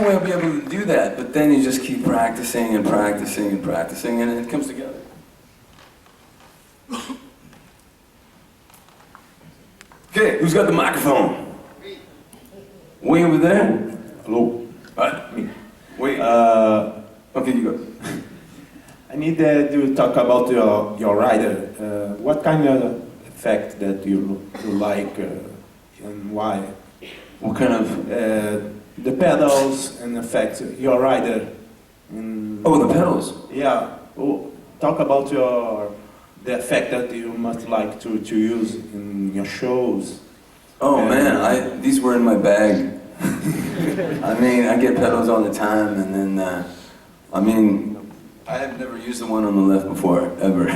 no way I'll be able to do that, but then you just keep practicing and practicing and practicing, and it comes together. Okay, who's got the microphone? Way over there? Hello. Me. Wait. Okay, you go. I need to talk about your rider. What kind of effect that you like and why? What kind of? The pedals and effects your rider. Oh, the pedals. Yeah. Oh, talk about the effect that you must like to use in your shows. Oh man, these were in my bag. I mean, I get pedals all the time, and then I have never used the one on the left before, ever.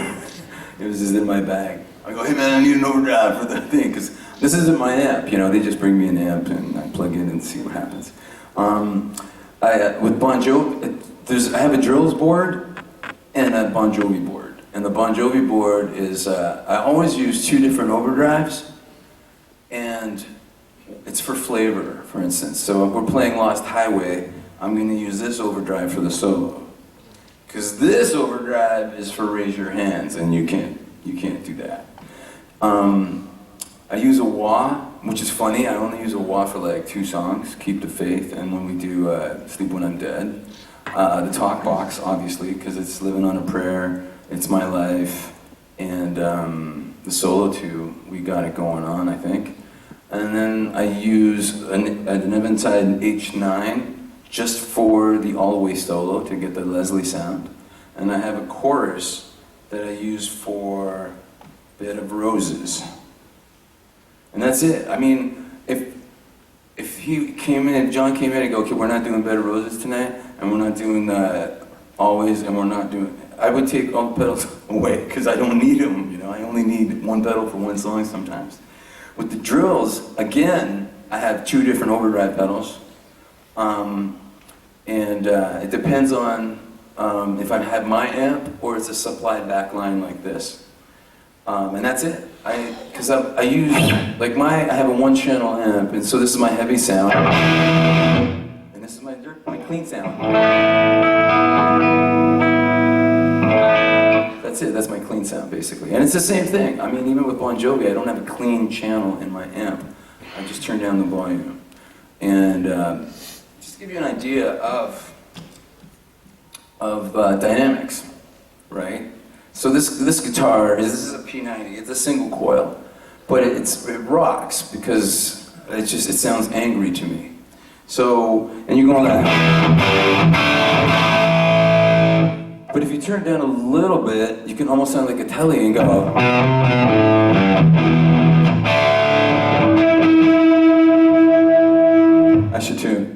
It was just in my bag. I go, hey man, I need an overdrive for the thing, because this isn't my amp, you know, they just bring me an amp and I plug in and see what happens. With Bon Jovi, I have a drills board and a Bon Jovi board. And the Bon Jovi board is, I always use 2 different overdrives, and it's for flavor, for instance. So if we're playing Lost Highway, I'm going to use this overdrive for the solo. Because this overdrive is for raise your hands, and you can't do that. I use a wah, which is funny. I only use a wah for like 2 songs, Keep the Faith, and when we do Sleep When I'm Dead. The talk box, obviously, because it's Living on a Prayer, It's My Life, and the solo 2, we got it going on, I think. And then I use an Eventide H9 just for the all-the-way solo to get the Leslie sound. And I have a chorus that I use for Bed of Roses. And that's it. I mean, if John came in and go, okay, we're not doing Bed of Roses tonight, and we're not doing Always, and we're not doing, I would take all the pedals away, because I don't need them, you know, I only need 1 pedal for 1 song sometimes. With the drills, again, I have 2 different overdrive pedals, and it depends on if I have my amp or it's a supplied backline like this. And that's it. Because I use, like I have a 1-channel amp, and so this is my heavy sound, and this is my clean sound. That's it, that's my clean sound, basically. And it's the same thing. I mean, even with Bon Jovi, I don't have a clean channel in my amp. I just turn down the volume. And just to give you an idea of dynamics, right? So this guitar, this is a P90, it's a single coil, but it rocks because it sounds angry to me. So, and you go on that. But if you turn it down a little bit, you can almost sound like a Telly and go. I should tune.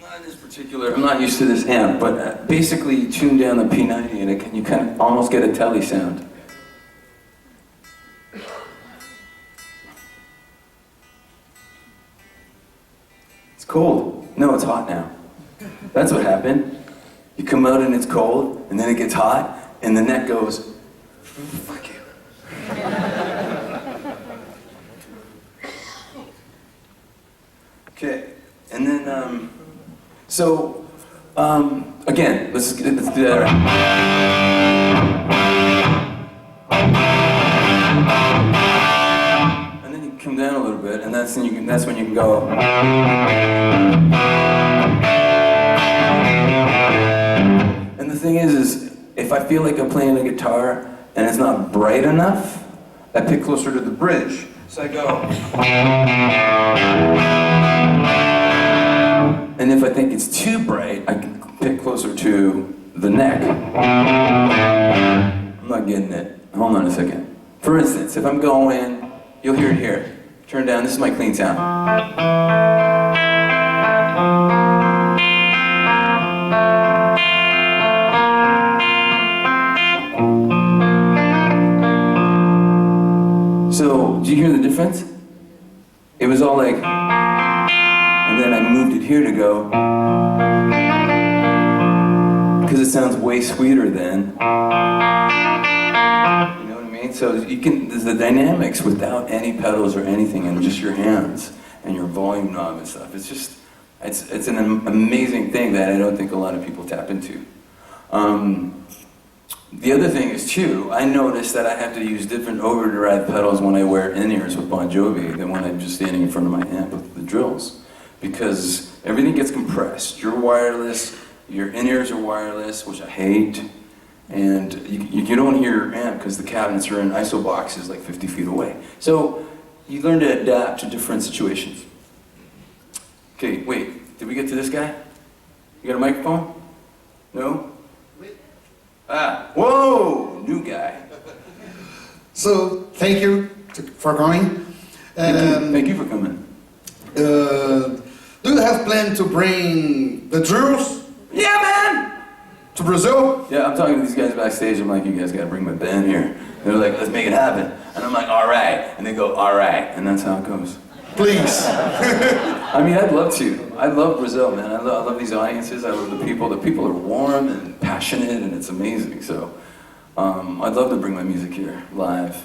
Not in this particular, I'm not used to this amp, but basically you tune down the P90 and you kind of almost get a Telly sound. It's cold. No, it's hot now. That's what happened. You come out and it's cold, and then it gets hot, and the neck goes, fuck you. Okay, and then, again, let's do that. And then you come down a little bit, and that's when you can go. And the thing is if I feel like I'm playing the guitar and it's not bright enough, I pick closer to the bridge. So I go. And if I think it's too bright, I can pick closer to the neck. I'm not getting it. Hold on a second. For instance, if I'm going, you'll hear it here. Turn down, this is my clean sound. So, do you hear the difference? It was all like, and then I moved it here to go, because it sounds way sweeter then. You know what I mean? So you can, there's the dynamics without any pedals or anything and just your hands. and your volume knob and stuff. It's just, it's an amazing thing that I don't think a lot of people tap into. The other thing is too, I noticed that I have to use different overdrive pedals when I wear in-ears with Bon Jovi than when I'm just standing in front of my amp with the drills. Because everything gets compressed. You're wireless, your in-ears are wireless, which I hate, and you don't hear your amp because the cabinets are in ISO boxes like 50 feet away. So you learn to adapt to different situations. Okay, wait, did we get to this guy? You got a microphone? No? Ah, whoa, new guy. So, thank you for coming. Thank you for coming. Do you have planned to bring the drills Yeah, man! to Brazil? Yeah, I'm talking to these guys backstage. I'm like, you guys gotta bring my band here. They're like, let's make it happen. And I'm like, all right. And they go, all right. And that's how it goes. Please. I mean, I'd love to. I love Brazil, man. I love these audiences. I love the people. The people are warm and passionate, and it's amazing. So, I'd love to bring my music here live.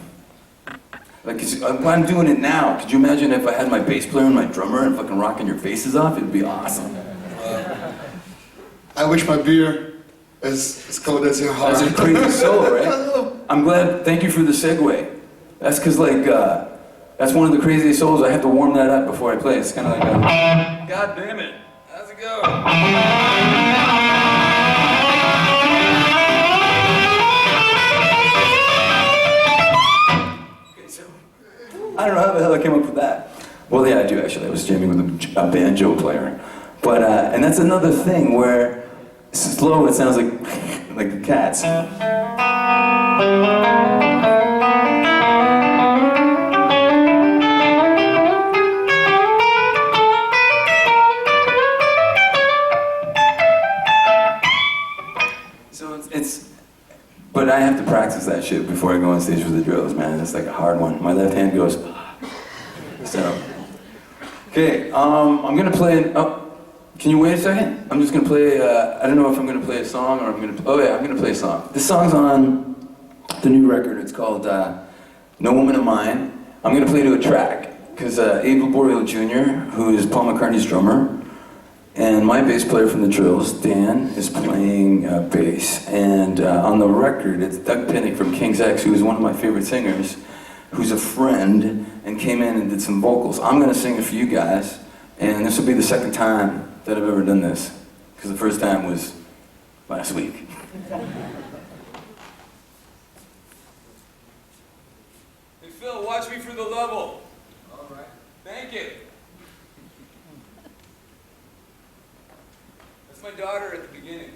Like, I'm doing it now. Could you imagine if I had my bass player and my drummer and fucking rocking your faces off? It'd be awesome. I wish my beer is as cold as your heart. That's a crazy solo, right? I'm glad. Thank you for the segue. That's because, like, that's one of the craziest solos. I have to warm that up before I play. It's kind of like a... God damn it. How's it go? Okay, so... I don't know how the hell I came up with that. Well, yeah, I do, actually. I was jamming with a banjo player. But, and that's another thing where slow, it sounds like, like the Cats. But I have to practice that shit before I go on stage with the drills, man. It's like a hard one. My left hand goes, so. Okay, I'm gonna play, can you wait a second? I'm just gonna play, I don't know if I'm gonna play a song or I'm gonna play a song. This song's on the new record. It's called No Woman of Mine. I'm gonna play to a track, because Abe Laboriel Jr., who is Paul McCartney's drummer, and my bass player from the Drills, Dan, is playing bass. And on the record, it's Doug Pinnick from King's X, who is one of my favorite singers, who's a friend, and came in and did some vocals. I'm gonna sing it for you guys, and this will be the second time that I've ever done this, because the first time was last week. Hey Phil, watch me through the level. All right. Thank you. My daughter at the beginning.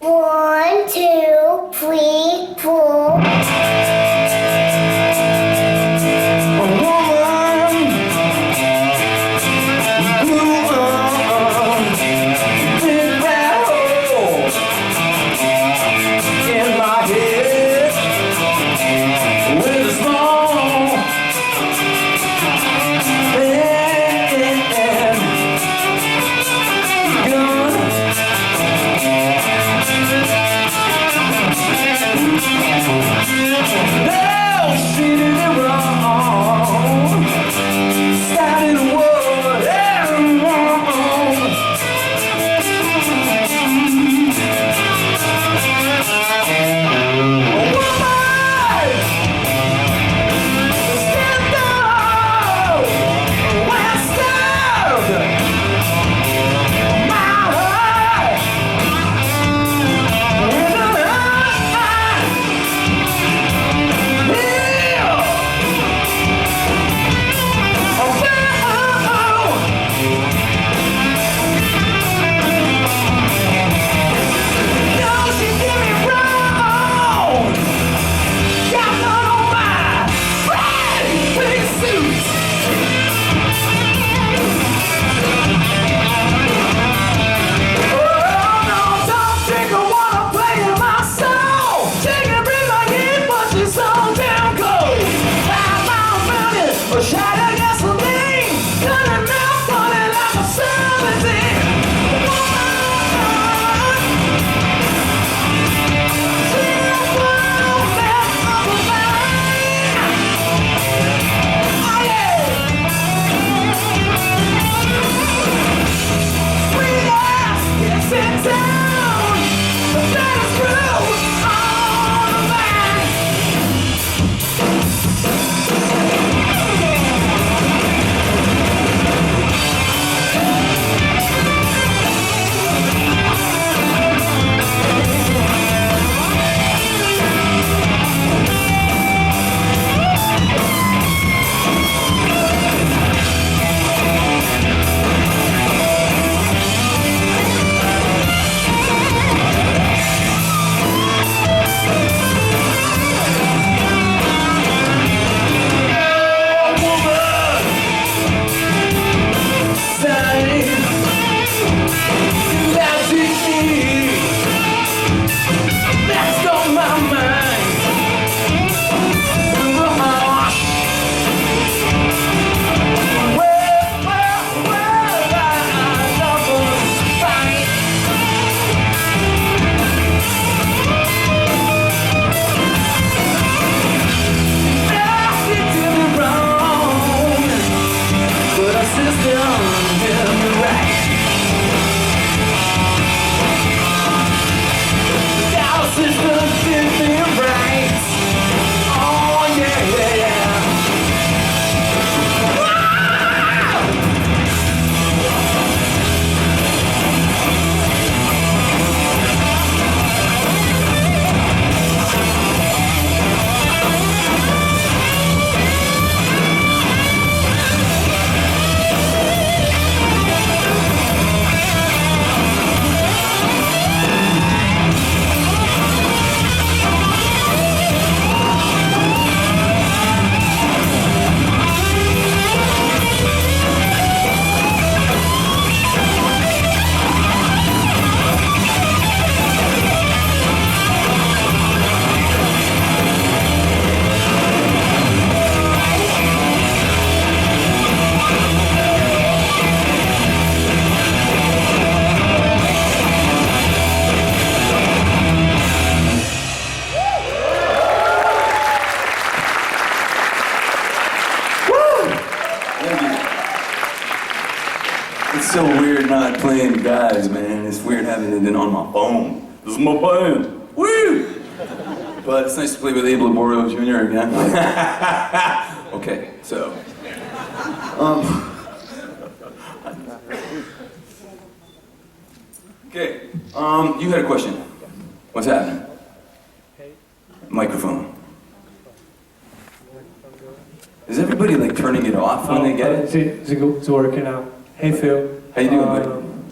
1, 2, 3, 4. It's so weird not playing guys, man. It's weird having it in on my phone. This is my band. Woo! But it's nice to play with Abel Laborio Jr. again. Okay, so. Okay, you had a question. What's happening? Microphone. Is everybody like turning it off when they get it? It's working out. Hey Phil. How you doing, buddy?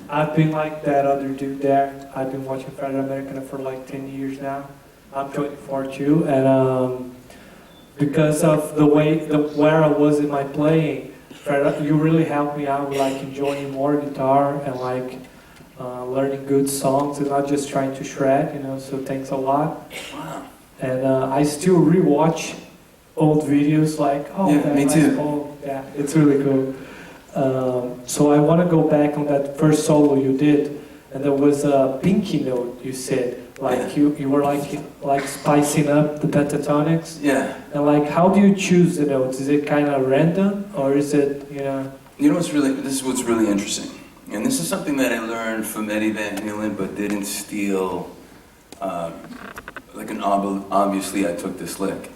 I've been like that other dude there. I've been watching Fred American for like 10 years now. I'm 24 too, and because of where I was in my playing, Fred, you really helped me out with like enjoying more guitar and like learning good songs and not just trying to shred, you know. So thanks a lot. Wow. And I still rewatch old videos like, oh, Yeah, that me nice too. ball. Yeah, it's really cool. So I want to go back on that first solo you did, and there was a pinky note you said, like you were like spicing up the pentatonics, Yeah. and like how do you choose the notes? Is it kind of random or is it, you know? You know this is what's really interesting. And this is something that I learned from Eddie Van Halen, but didn't steal, obviously I took this lick.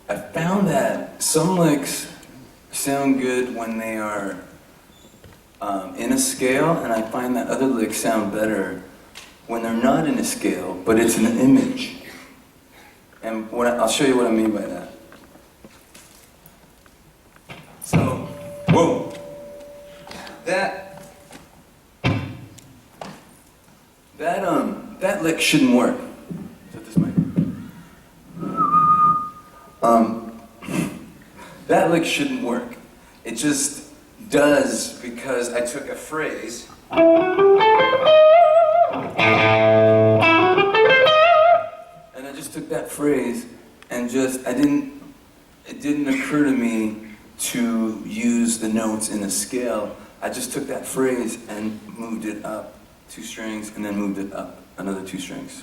I found that some licks sound good when they are in a scale, and I find that other licks sound better when they're not in a scale, but it's an image. And I'll show you what I mean by that. So, whoa. That lick shouldn't work. Is that this mic? That lick shouldn't work. It just does because I took a phrase and I just took that phrase and it didn't occur to me to use the notes in a scale. I just took that phrase and moved it up 2 strings and then moved it up another 2 strings.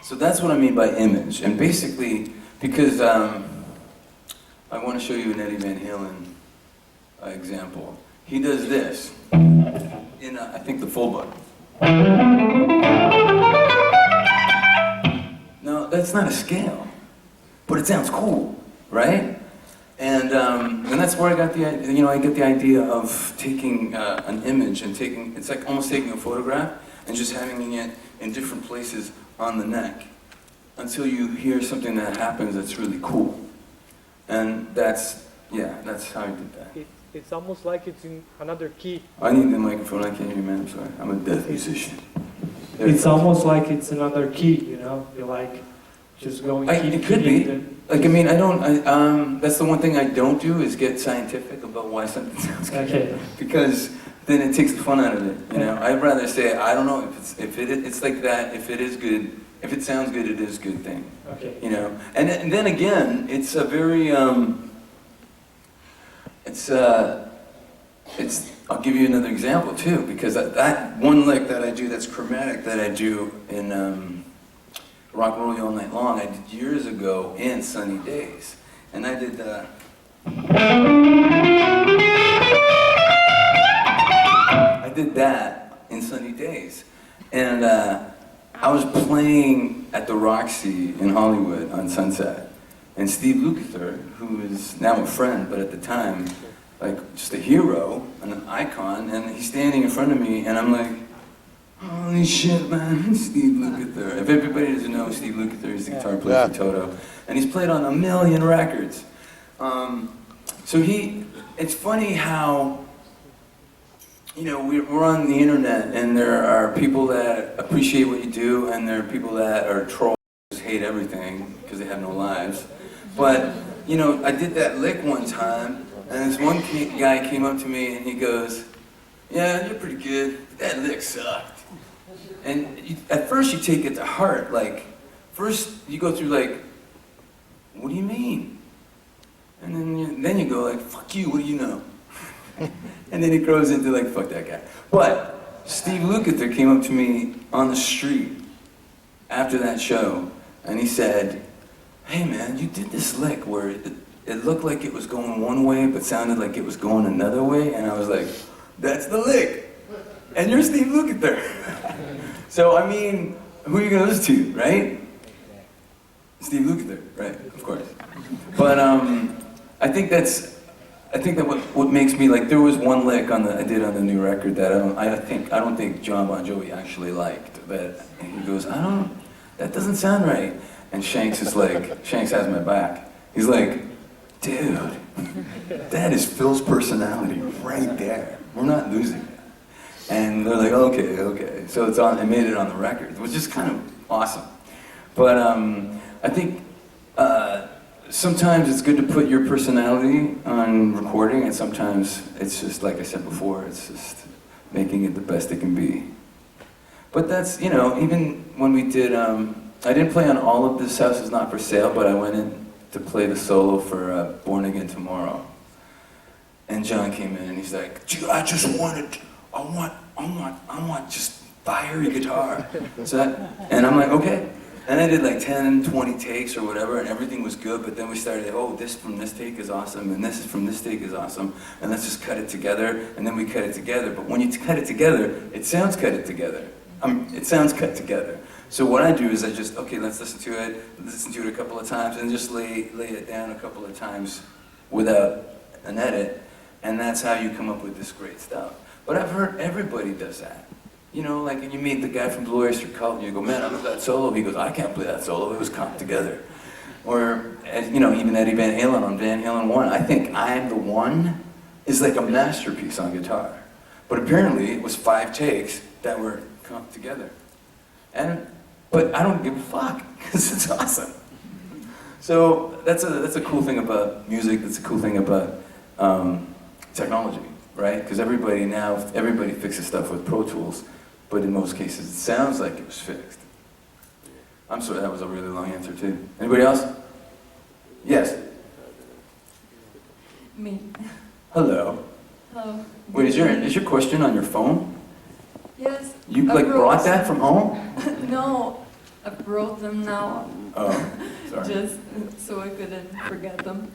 So that's what I mean by image. And basically, because I want to show you an Eddie Van Halen example. He does this in, I think, the full book. No, that's not a scale, but it sounds cool, right? And that's where I got I get the idea of taking an image and it's like almost taking a photograph and just having it in different places on the neck until you hear something that happens that's really cool. And that's how I did that. It's almost like it's in another key. I need the microphone, I can't hear you, man, I'm sorry. I'm a deaf musician. It's almost like it's another key, you know? You're like just going key to It could key. be. Like, I mean, that's the one thing I don't do is get scientific about why something sounds good. Okay. Because then it takes the fun out of it, you know? I'd rather say, I don't know, if it's like that, if it is good, if it sounds good, it is a good thing. Okay. You know? And then again, it's a very, I'll give you another example too, because that one lick that I do that's chromatic that I do in Rock and Roll All Night Long, I did years ago in Sunny Days. And I did that in Sunny Days. And I was playing at the Roxy in Hollywood on Sunset. And Steve Lukather, who is now a friend, but at the time, like just a hero, an icon, and he's standing in front of me, and I'm like, holy shit, man, Steve Lukather. If everybody doesn't know Steve Lukather, he's the guitar player for Toto. And he's played on 1 million records. It's funny how, you know, we're on the internet, and there are people that appreciate what you do, and there are people that are trolls, hate everything, because they have no lives. But, you know, I did that lick one time, and this one guy came up to me, and he goes, yeah, you're pretty good, that lick sucked. And at first you take it to heart, like, first you go through like, what do you mean? And then you go like, fuck you, what do you know? And then it grows into like, fuck that guy. But Steve Lukather came up to me on the street after that show, and he said, hey man, you did this lick where it looked like it was going one way, but sounded like it was going another way, and I was like, that's the lick! And you're Steve Lukather. So, I mean, who are you gonna listen to, right? Steve Lukather, right, of course. But I think that what makes me, like, there was one lick I did on the new record that I don't think John Bon Jovi actually liked. But he goes, that doesn't sound right. And Shanks is like, Shanks has my back. He's like, dude, that is Phil's personality right there. We're not losing it. And they're like, okay. So I made it on the record, which is kind of awesome. But I think sometimes it's good to put your personality on recording, and sometimes it's just, like I said before, it's just making it the best it can be. But that's, even when we did, I didn't play on all of This House Is Not For Sale, but I went in to play the solo for Born Again Tomorrow. And John came in and he's like, dude, I want just fiery guitar. And I'm like, okay. And I did like 10, 20 takes or whatever, and everything was good, but then we started, this from this take is awesome, and this is from this take is awesome, and let's just cut it together, and then we cut it together. But when you cut it together, it sounds cut together. So what I do is I just, let's listen to it a couple of times, and just lay it down a couple of times without an edit, and that's how you come up with this great stuff. But I've heard everybody does that. And you meet the guy from Blue Oyster Cult, and you go, man, I love that solo. He goes, I can't play that solo. It was comped together. Or, even Eddie Van Halen on Van Halen 1. I think I Am the One is like a masterpiece on guitar. But apparently, it was 5 takes that were comped together. But I don't give a fuck, because it's awesome. So that's a cool thing about music. That's a cool thing about technology, right? Because everybody fixes stuff with Pro Tools. But in most cases, it sounds like it was fixed. I'm sorry, that was a really long answer too. Anybody else? Yes? Me. Hello. Hello. Wait, is your question on your phone? Yes. You brought that from home? No, I brought them now. Oh, sorry. Just so I couldn't forget them.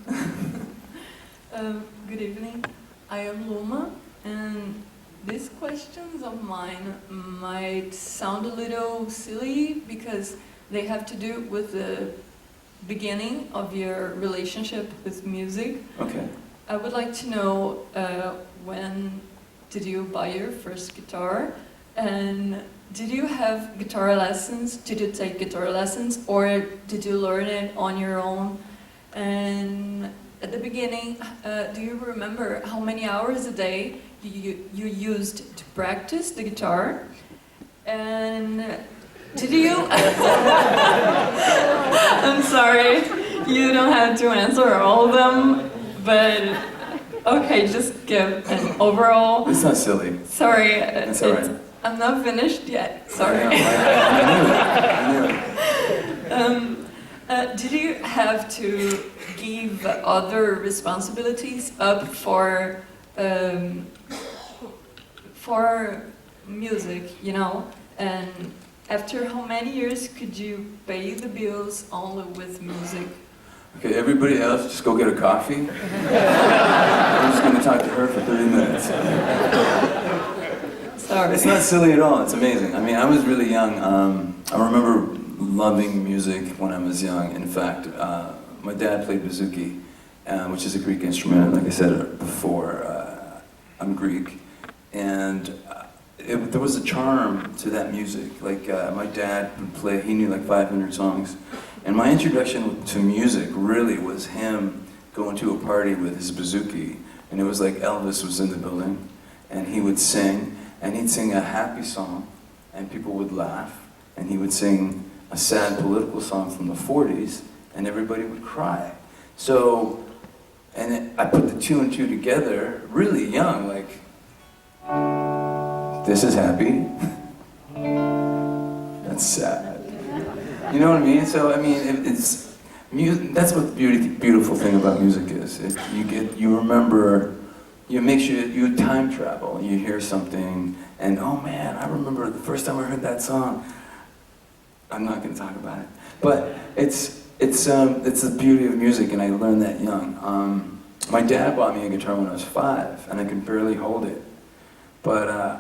Good evening. I am Luma, and these questions of mine might sound a little silly because they have to do with the beginning of your relationship with music. Okay. I would like to know when did you buy your first guitar, and did you have guitar lessons? Did you take guitar lessons, or did you learn it on your own? And at the beginning, do you remember how many hours a day you used to practice the guitar? And did you... I'm sorry, you don't have to answer all of them, but okay, just give an overall... It's not silly. Sorry, It's all right. I'm not finished yet, sorry. I knew it. Did you have to give other responsibilities up for music, and after how many years could you pay the bills only with music? Okay, everybody else, just go get a coffee. I'm just going to talk to her for 30 minutes. Sorry. It's not silly at all. It's amazing. I mean, I was really young. I remember loving music when I was young. In fact, my dad played bouzouki, which is a Greek instrument. Like I said before, I'm Greek. And there was a charm to that music. Like, my dad would play, he knew like 500 songs. And my introduction to music really was him going to a party with his bouzouki. And it was like Elvis was in the building, and he would sing, and he'd sing a happy song, and people would laugh. And he would sing a sad political song from the 40s, and everybody would cry. So, I put the 2 and 2 together really young, like, this is happy, that's sad. You know what I mean? So, I mean, it's music. That's what the beautiful thing about music is. You remember, you make sure you time travel. You hear something, and oh man, I remember the first time I heard that song. I'm not going to talk about it, but it's it's the beauty of music, and I learned that young. My dad bought me a guitar when I was 5, and I could barely hold it. But I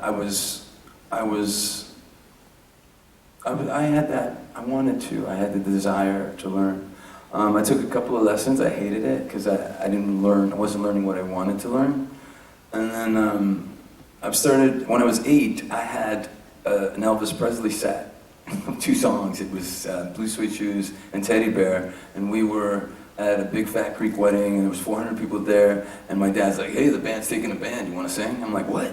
had the desire to learn. I took a couple of lessons. I hated it because I wasn't learning what I wanted to learn. And then when I was 8, I had an Elvis Presley set of 2 songs. It was Blue Suede Shoes and Teddy Bear, and we were at a big Fat Creek wedding, and there was 400 people there, and my dad's like, hey, the band's taking a band, you want to sing? I'm like, what?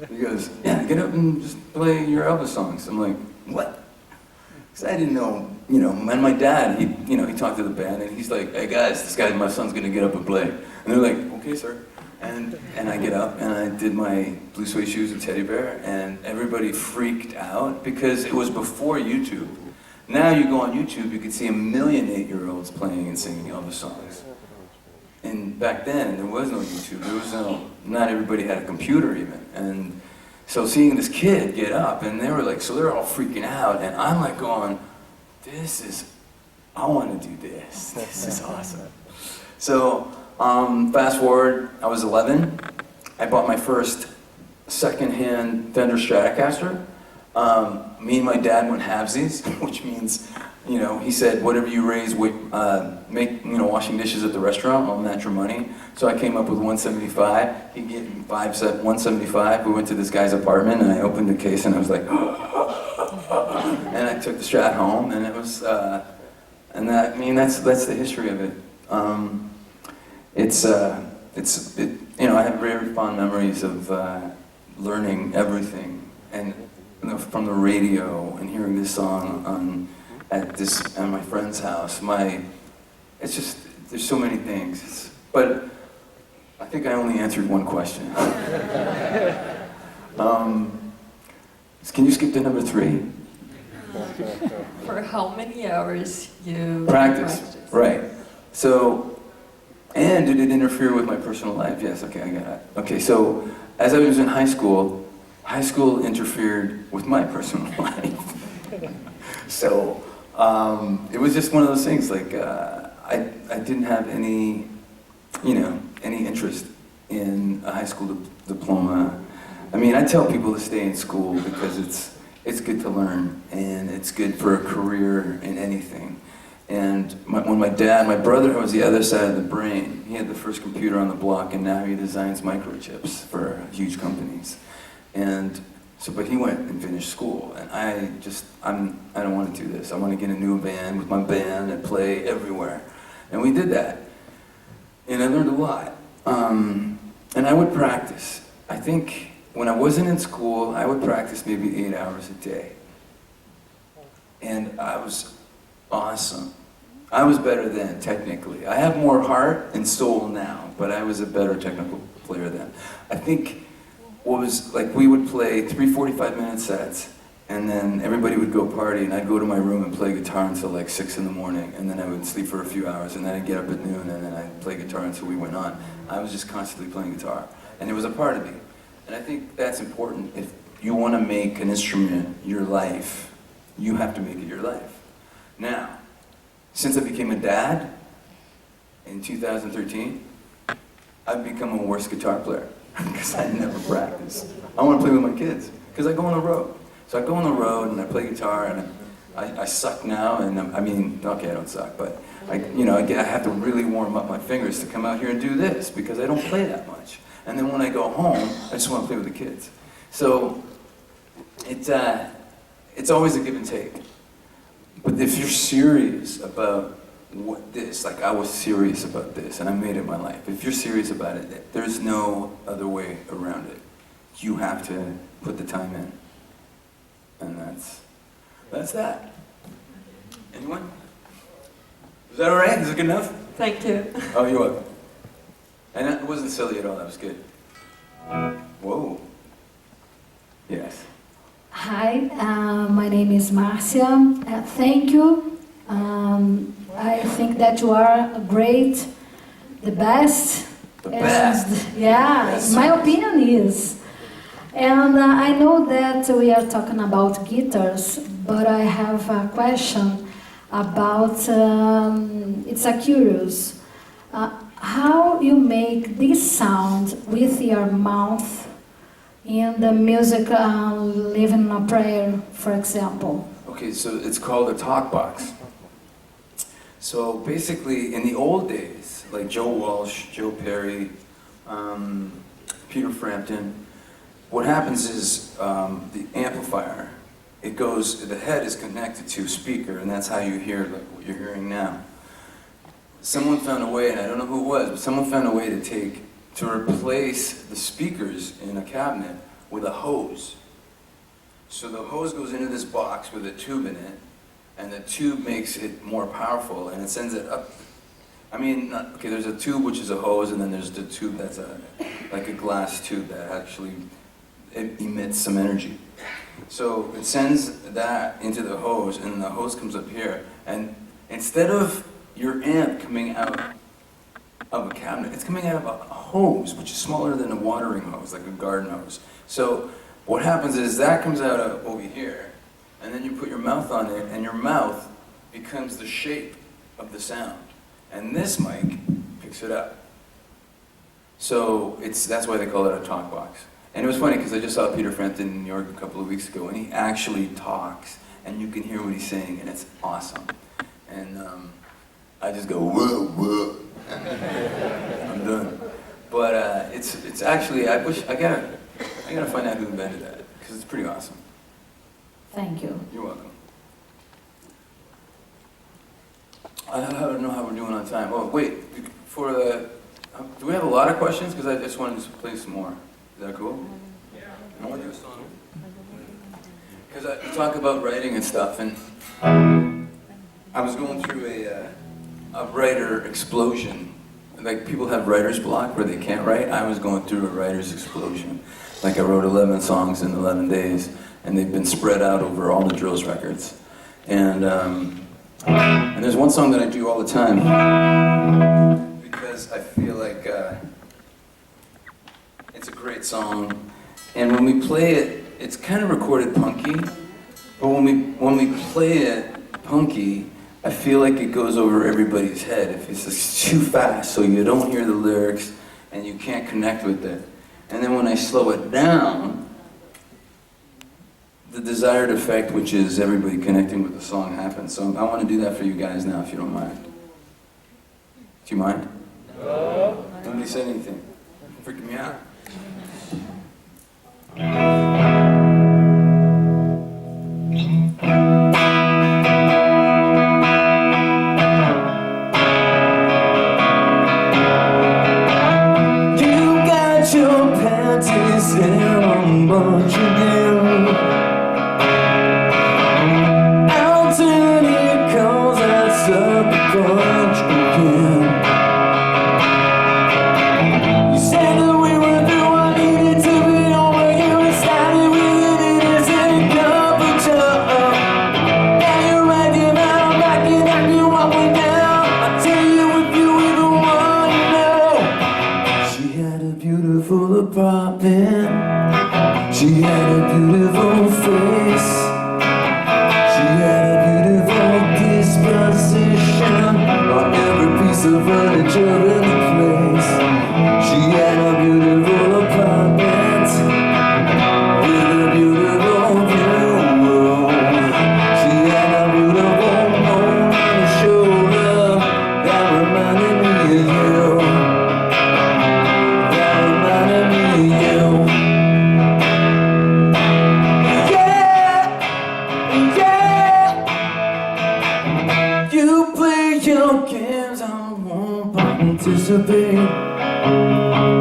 He goes, yeah, get up and just play your Elvis songs. I'm like, what? Because I didn't know, and my dad, he talked to the band, and he's like, hey guys, my son's going to get up and play. And they're like, okay, sir. And I get up, and I did my Blue Suede Shoes and Teddy Bear, and everybody freaked out, because it was before YouTube. Now you go on YouTube, you can see 1 million 8-year-olds playing and singing Elvis songs. And back then, there was no YouTube. Not everybody had a computer even. And so seeing this kid get up, and they're all freaking out, and I'm like going, I want to do this. This is awesome. So fast forward, I was 11. I bought my first second-hand Fender Stratocaster. Me and my dad went halvesies, which means, he said, whatever you raise, make, washing dishes at the restaurant, I'll match your money. So I came up with 175. He gave me 175. We went to this guy's apartment, and I opened the case, and I was like, and I took the Strat home, and it was, that's the history of it. I have very fond memories of learning everything, and from the radio and hearing this song at my friend's house. There's so many things. But I think I only answered one question. Can you skip to number 3? For how many hours you Practice. Right. So, and did it interfere with my personal life? Yes, okay, I got it. Okay, so as I was in high school interfered with my personal life. So it was just one of those things, I didn't have any interest in a high school diploma. I tell people to stay in school because it's good to learn, and it's good for a career in anything. And when my brother was the other side of the brain, he had the first computer on the block, and now he designs microchips for huge companies. And so, but he went and finished school, and I don't want to do this. I want to get a new band with my band and play everywhere. And we did that. And I learned a lot. And I would practice. I think when I wasn't in school, I would practice maybe 8 hours a day. And I was awesome. I was better then, technically. I have more heart and soul now, but I was a better technical player then. I think we would play 3 45-minute sets, and then everybody would go party, and I'd go to my room and play guitar until 6 in the morning, and then I would sleep for a few hours, and then I'd get up at noon, and then I'd play guitar until we went on. I was just constantly playing guitar, and it was a part of me. And I think that's important. If you want to make an instrument your life, you have to make it your life. Now, since I became a dad in 2013, I've become a worse guitar player because I never practice. I want to play with my kids because I go on the road. So I go on the road and I play guitar, and I suck now, and okay, I don't suck, but I have to really warm up my fingers to come out here and do this because I don't play that much. And then when I go home, I just want to play with the kids. So it's always a give and take. But if you're serious about I was serious about this, and I made it my life. If you're serious about it, there's no other way around it. You have to put the time in. And that's that. Anyone? Is that all right? Is it good enough? Thank you. Oh, you're welcome. And that wasn't silly at all. That was good. Whoa. Yes. Hi, my name is Marcia. Thank you. I think that you are great, the best. The best. Yeah, Yes. my opinion is. And I know that we are talking about guitars, but I have a question. about, it's a curious, how you make this sound with your mouth in the music Living a Prayer, for example. Okay, so it's called a talk box. So basically, in the old days, like Joe Walsh, Joe Perry, Peter Frampton, what happens is the amplifier, it goes, the head is connected to a speaker, and that's how you hear like what you're hearing now. Someone found a way, and I don't know who it was, but someone found a way to replace the speakers in a cabinet with a hose. So the hose goes into this box with a tube in it, and the tube makes it more powerful, and it sends it up. I mean, okay, there's a tube which is a hose, and then there's the tube that's like a glass tube that actually emits some energy. So it sends that into the hose, and the hose comes up here, and instead of your amp coming out of a cabinet, it's coming out of a hose, which is smaller than a watering hose, like a garden hose. So what happens is that comes out of over here, and then you put your mouth on it, and your mouth becomes the shape of the sound. And this mic picks it up. So that's why they call it a talk box. And it was funny because I just saw Peter Frampton in New York a couple of weeks ago, and he actually talks, and you can hear what he's saying, and it's awesome. And I just go, whoa, whoa. I'm done. But it's actually, I gotta find out who invented that, because it's pretty awesome. Thank you. You're welcome. I don't know how we're doing on time. Oh, wait, do we have a lot of questions? Because I just wanted to play some more. Is that cool? Yeah. More? Because I talk about writing and stuff, and I was going through a writer explosion. Like, people have writer's block where they can't write. I was going through a writer's explosion. Like, I wrote 11 songs in 11 days, and they've been spread out over all the Drills records. And there's one song that I do all the time, because I feel like it's a great song. And when we play it, it's kind of recorded punky, but when we play it punky, I feel like it goes over everybody's head if it's just too fast, so you don't hear the lyrics and you can't connect with it. And then when I slow it down, the desired effect, which is everybody connecting with the song, happens. So I want to do that for you guys now, if you don't mind. Do you mind? No. Nobody said anything. Freaking me out. She had a beautiful face. She had a beautiful disposition. On every piece of furniture in the place. She had a beautiful apartment with a beautiful view. She had a beautiful moon on her shoulder that reminded me of you. That reminded me of you. Your games, I won't participate. I'm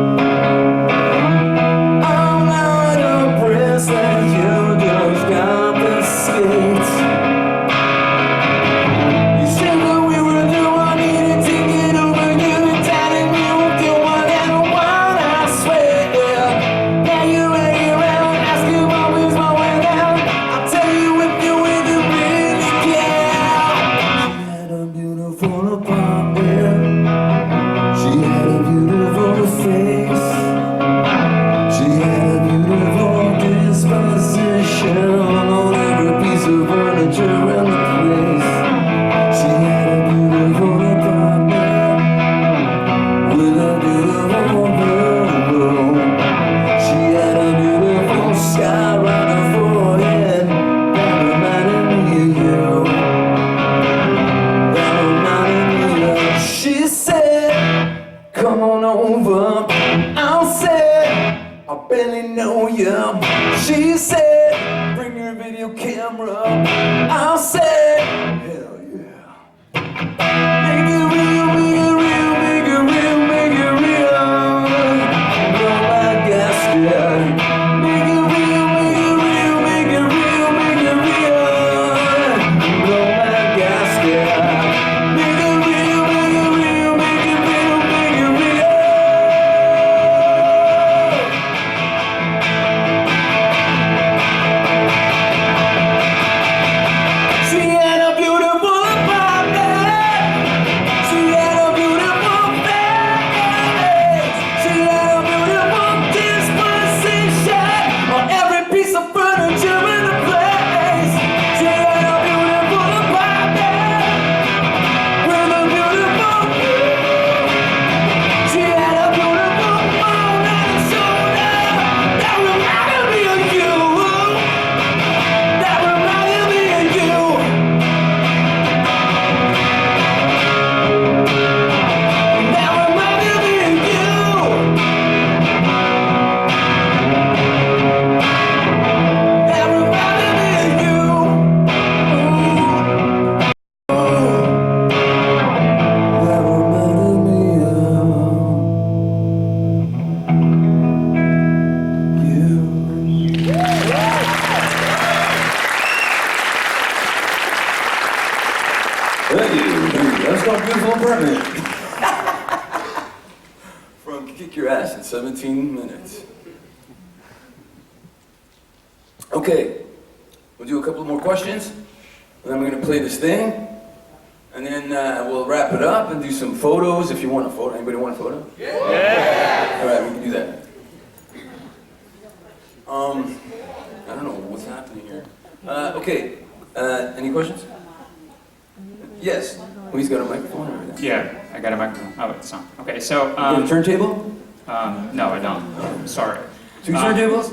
not a prince that you just confiscate. You said that we were the one needed to get over you, and telling me we'll do one and one, I swear. Now you're hanging around, asking what was my way down. I'll tell you if you really care. She had a beautiful apartment. She had a beautiful face. come on over. I'll say, I barely know you. She said, bring your video camera. I'll say, hell yeah. Make it real, make it real, make it real, make it real. Blow my gasket. Make it real, make it real, make it real, make it real. Blow my gasket. Make it real, make it real, make it real, make it real. She had a beautiful body. She had a beautiful face. She had a beautiful disposition on every piece of furniture in the place. She had a beautiful body with a beautiful view. She had a beautiful moon and a shoulder that reminded me of you. That reminded me of you. That reminded me of you. That reminded me of you. That reminded me of you. Thank you. That's called Beautiful Apartment. From Kick Your Ass in 17 minutes. Okay, we'll do a couple more questions, and then we're gonna play this thing, and then we'll wrap it up and do some photos if you want a photo. Anybody want a photo? Yeah! All right, we can do that. I don't know what's happening here. Okay, any questions? Yes. Oh, he's got a microphone or everything. Yeah, I got a microphone. Oh, it's on. Okay, so You got a turntable? no, I don't. Sorry. Two turntables?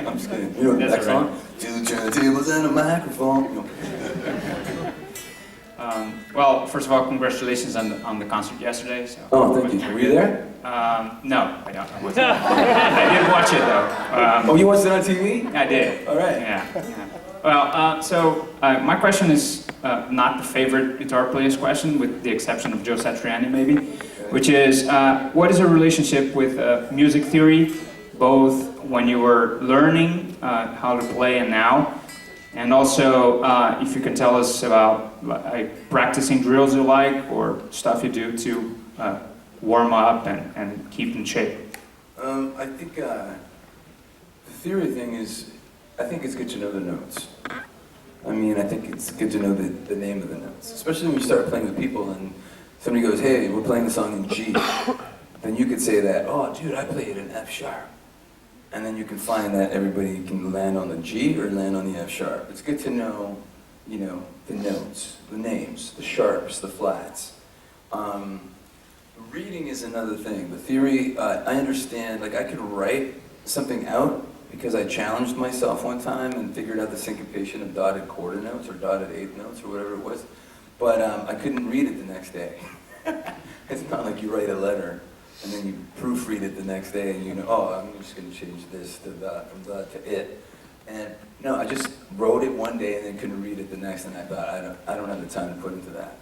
I'm just kidding. You know the That's next all right. song? Two turntables and a microphone. You know. Well, first of all, congratulations on the concert yesterday. So. Oh, thank you. Were you there? No, I don't. I wasn't. I did watch it though. Oh, you watched it on TV? I did. All right. Yeah. Well, so my question is not the favorite guitar player's question, with the exception of Joe Satriani maybe, which is what is your relationship with music theory, both when you were learning how to play and now, and also if you can tell us about like practicing drills you like or stuff you do to warm up and keep in shape. I think the theory thing is, I think it's good to know the notes. I mean, I think it's good to know the name of the notes, especially when you start playing with people and somebody goes, hey, we're playing the song in G. Then you could say that, oh, dude, I play it in F sharp. And then you can find that everybody can land on the G or land on the F sharp. It's good to know, you know, the notes, the names, the sharps, the flats. Reading is another thing. The theory, I understand, like I could write something out because I challenged myself one time and figured out the syncopation of dotted quarter notes or dotted eighth notes or whatever it was. But I couldn't read it the next day. It's not like you write a letter and then you proofread it the next day and you know, oh, I'm just going to change this to that, from that to it. And no, I just wrote it one day and then couldn't read it the next, and I thought, I don't have the time to put into that.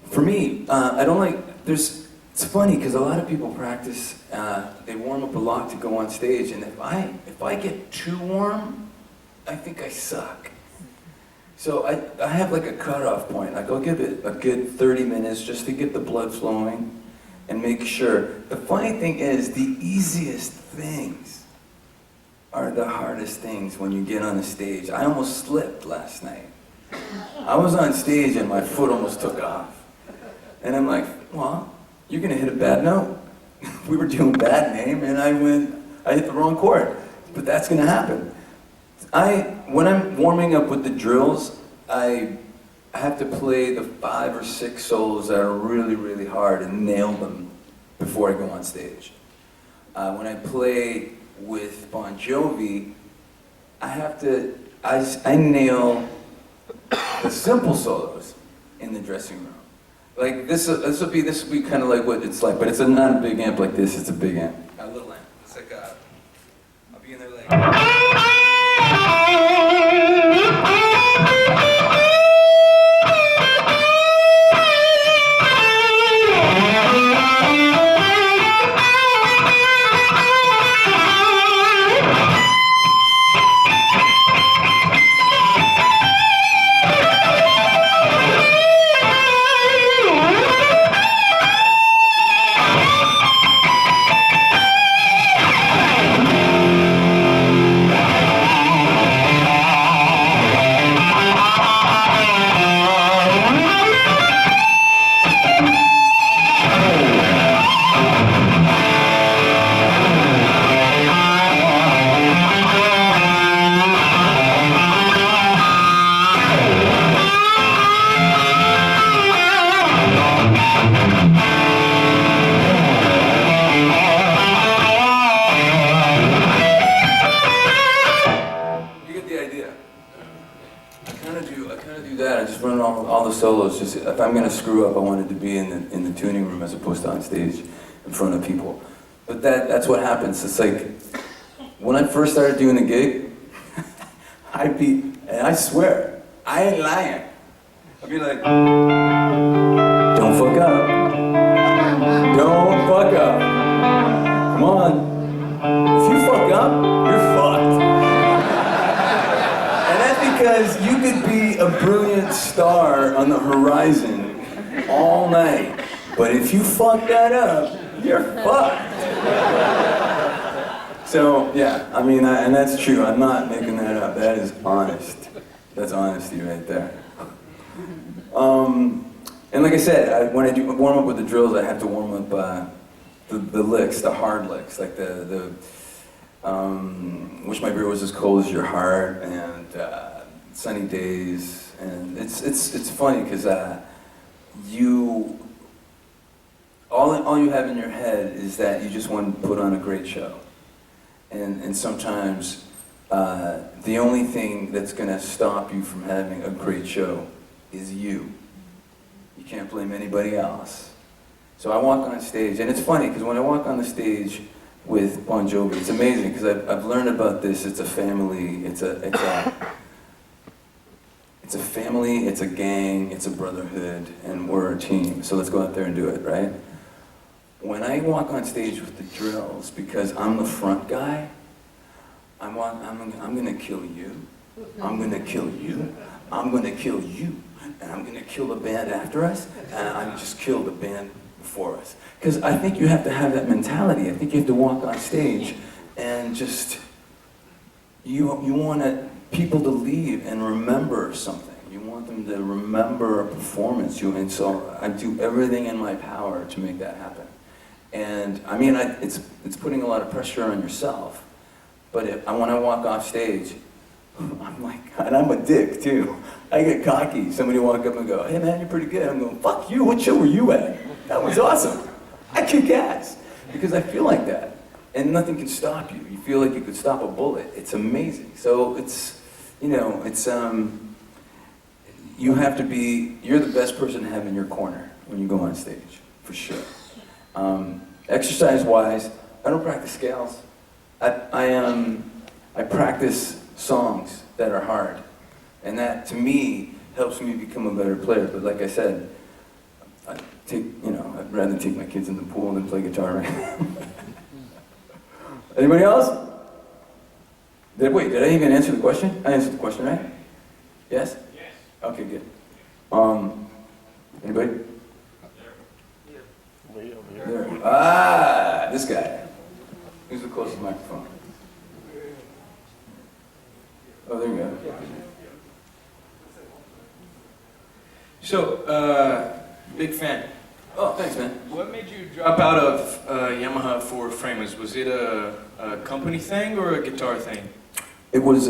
For me, I don't like, it's funny because a lot of people practice, they warm up a lot to go on stage, and if I get too warm, I think I suck. So I have like a cutoff point. Like I'll give it a good 30 minutes just to get the blood flowing and make sure. The funny thing is, the easiest things are the hardest things when you get on the stage. I almost slipped last night. I was on stage and my foot almost took off. And I'm like, well, you're gonna hit a bad note. We were doing Bad Name and I hit the wrong chord. But that's gonna happen. When I'm warming up with the drills, I have to play the 5 or 6 solos that are really, really hard and nail them before I go on stage. When I play with Bon Jovi, I nail the simple solos in the dressing room. Like this will be kind of like what it's like, but it's not a big amp like this. It's a big amp. A little amp. It's like I'll be in there like. Solos, just if I'm gonna screw up, I wanted to be in the tuning room as opposed to on stage in front of people. But that's what happens. It's like when I first started doing the gig, and I swear, I ain't lying. I'd be like, don't fuck up. Don't fuck up. Come on. If you fuck up, you're fucked. And that's because you could be a brilliant star on the horizon all night, but if you fuck that up, you're fucked. So yeah, I mean, and that's true. I'm not making that up. That is honest. That's honesty right there. And like I said, when I do warm up with the drills, I have to warm up the licks, the hard licks, like Wish My Beer Was As Cold As Your Heart and Sunny Days. And it's funny because all you have in your head is that you just want to put on a great show. And sometimes the only thing that's going to stop you from having a great show is you. You can't blame anybody else. So I walk on stage, and it's funny because when I walk on the stage with Bon Jovi, it's amazing because I've learned about this. It's a family. It's a family. It's a gang. It's a brotherhood, and we're a team. So let's go out there and do it, right? When I walk on stage with the drills, because I'm the front guy, I'm gonna kill you. I'm gonna kill you. I'm gonna kill you. And I'm gonna kill the band after us, and I just kill the band before us. Because I think you have to have that mentality. I think you have to walk on stage and just, you want people to leave and remember something. You want them to remember a performance. And so I do everything in my power to make that happen. And I mean, it's putting a lot of pressure on yourself. But when I walk off stage, I'm like, and I'm a dick too. I get cocky. Somebody walk up and go, hey man, you're pretty good. I'm going, fuck you, what show were you at? That was awesome. I kick ass. Because I feel like that. And nothing can stop you. You feel like you could stop a bullet. It's amazing. So you have to be, you're the best person to have in your corner when you go on stage, for sure. Exercise-wise, I don't practice scales. I practice songs that are hard. And that, to me, helps me become a better player. But like I said, I'd rather take my kids in the pool than play guitar right now. Anybody else? Did I even answer the question? I answered the question, right? Yes? Yes. Okay, good. Anybody? There. Ah, this guy. Who's the closest microphone? Oh, there you go. So, big fan. Oh, thanks, man. What made you drop out of Yamaha for Framers? Was it a company thing or a guitar thing? It was,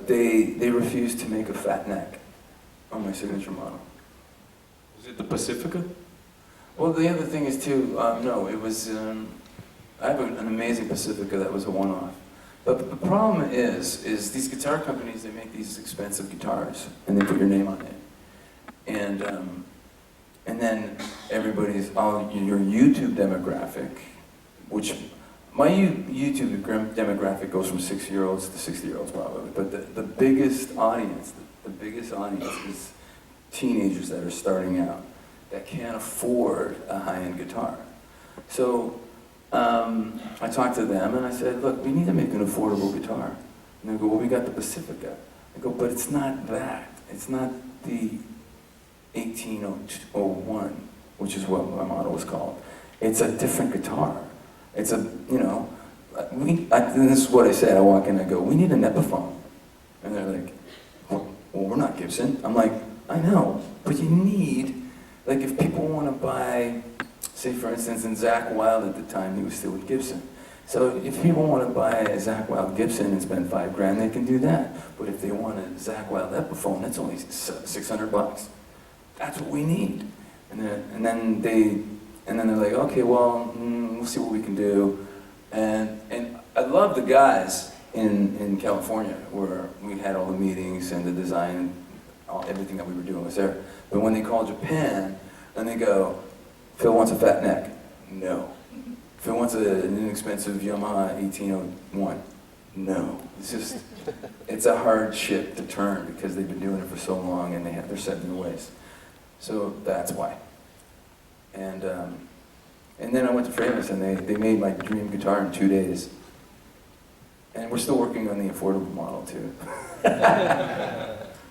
they refused to make a fat neck on my signature model. Was it the Pacifica? Well, the other thing is too, no, it was, I have an amazing Pacifica that was a one-off. But the problem is these guitar companies, they make these expensive guitars and they put your name on it. And And then everybody's, your YouTube demographic, which my YouTube demographic goes from 6-year-olds to 60-year-olds probably, but the biggest audience is teenagers that are starting out that can't afford a high-end guitar. So I talked to them and I said, look, we need to make an affordable guitar. And they go, well, we got the Pacifica. I go, but it's not that. It's not the 1801, which is what my model was called. It's a different guitar. It's a, and this is what I said. I walk in and I go, we need an Epiphone. And they're like, well, we're not Gibson. I'm like, I know, but you need, like if people want to buy, say for instance, in Zakk Wylde at the time, he was still with Gibson. So if people want to buy a Zakk Wylde Gibson and spend $5,000, they can do that. But if they want a Zakk Wylde Epiphone, that's only $600. That's what we need. And then they're like, okay, well, we'll see what we can do. And I love the guys in California where we had all the meetings and the design, everything that we were doing was there. But when they call Japan and they go, Phil wants a fat neck. No. Phil wants an inexpensive Yamaha 1801. No. It's a hard ship to turn because they've been doing it for so long and they're set in their ways. So that's why. And then I went to Framus and they made my dream guitar in 2 days. And we're still working on the affordable model too.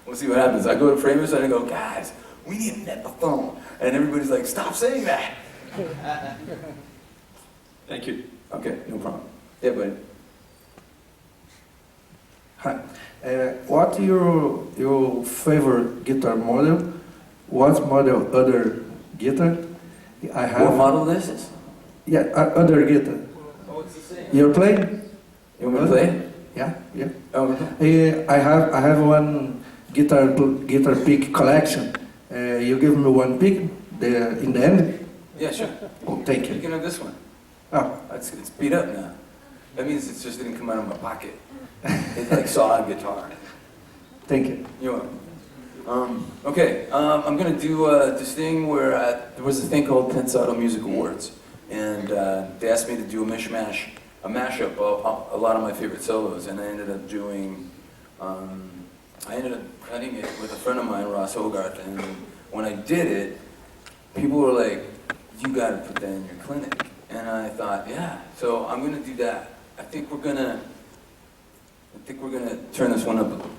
We'll see what happens. I go to Framus and I go, guys, we need an Epiphone. And everybody's like, stop saying that. Thank you. Okay, no problem. Yeah, buddy. Hi. What your favorite guitar model? What model other guitar? I have. What model this is? Yeah, other guitar. Oh, it's the same. You're playing? You want me to play? Yeah, yeah. Oh, okay. I have one guitar pick collection. You give me one pick in the end. Yeah, sure. Oh, thank You you. can have this one. Oh, It's beat up now. That means it just didn't come out of my pocket. It's like solid guitar. thank you. You're welcome. Okay, I'm gonna do this thing where there was a thing called Pensado Music Awards, and they asked me to do a mashup of a lot of my favorite solos, and I ended up doing, I ended up cutting it with a friend of mine, Ross Hogarth, and when I did it, people were like, you gotta put that in your clinic. And I thought, yeah, so I'm gonna do that. I think we're gonna turn this one up a little bit.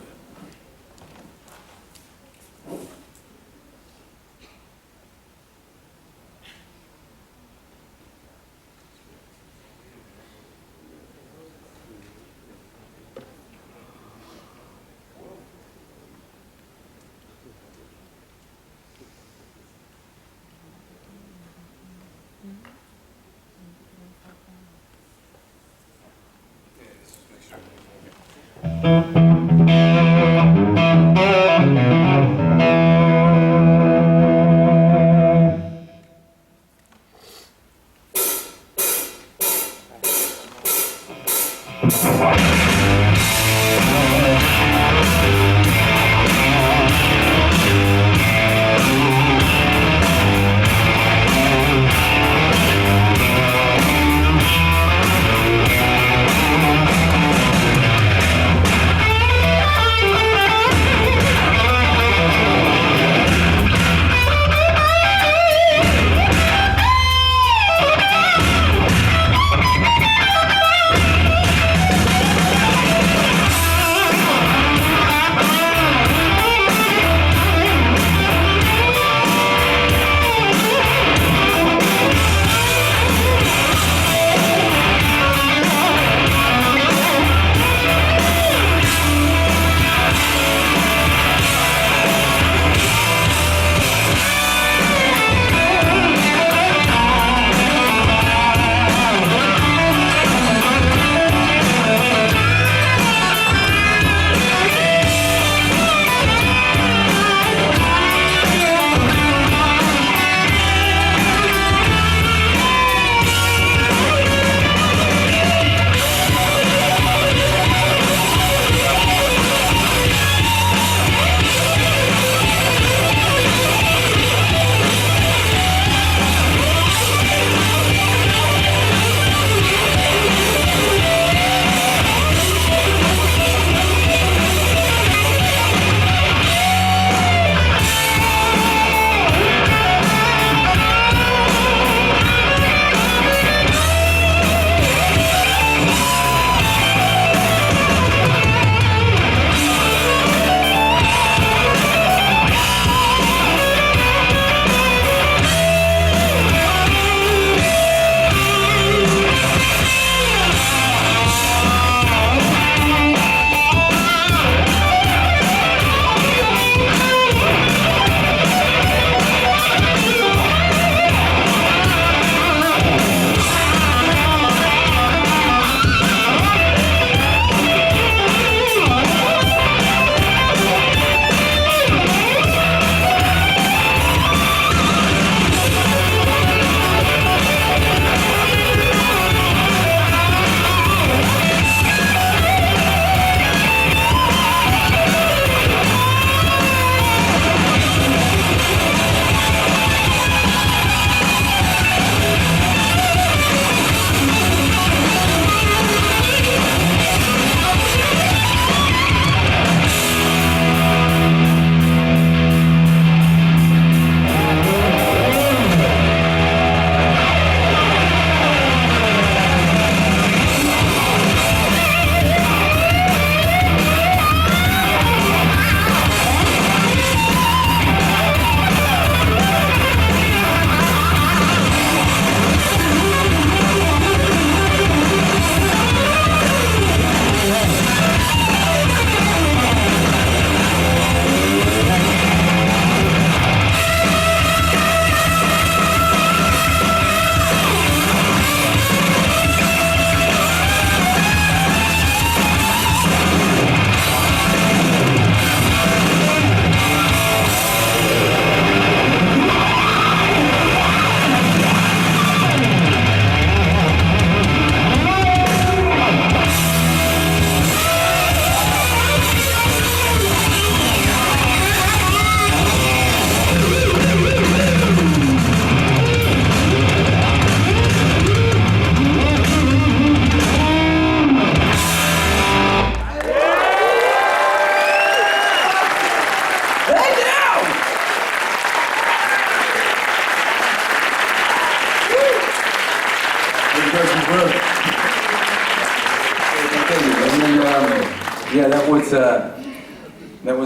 Yeah, that was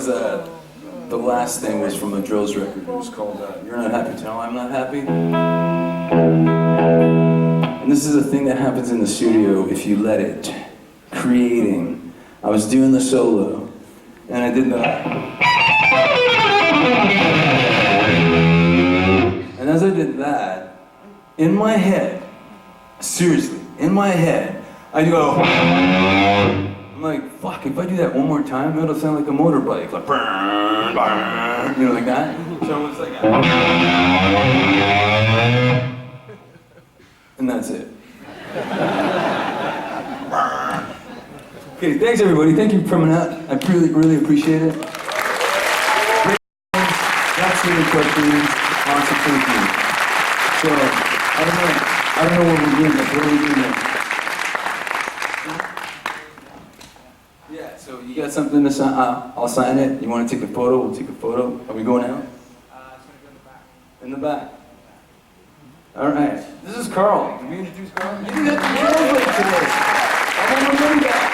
the last thing was from a Drills record. It was called You're Not Happy Till I'm Not Happy. And this is a thing that happens in the studio if you let it. Creating. I was doing the solo, and I did that. And as I did that, in my head, seriously, in my head, I'd go, I'm like, fuck, if I do that one more time, it'll sound like a motorbike, like, burn, burn, you know, like that. So it's like, and that's it. Okay, thanks everybody. Thank you for coming out. I really, really appreciate it. Great questions, lots of good questions. Awesome, thank you. So, I don't know what we're doing next. What are we doing next? Yeah, so you got something to sign? I'll sign it. You want to take a photo? We'll take a photo. Are we going out? It's going to go in the back. In the back. All right. This is Carl. Can we introduce Carl? You didn't have to translate today. I want to know that.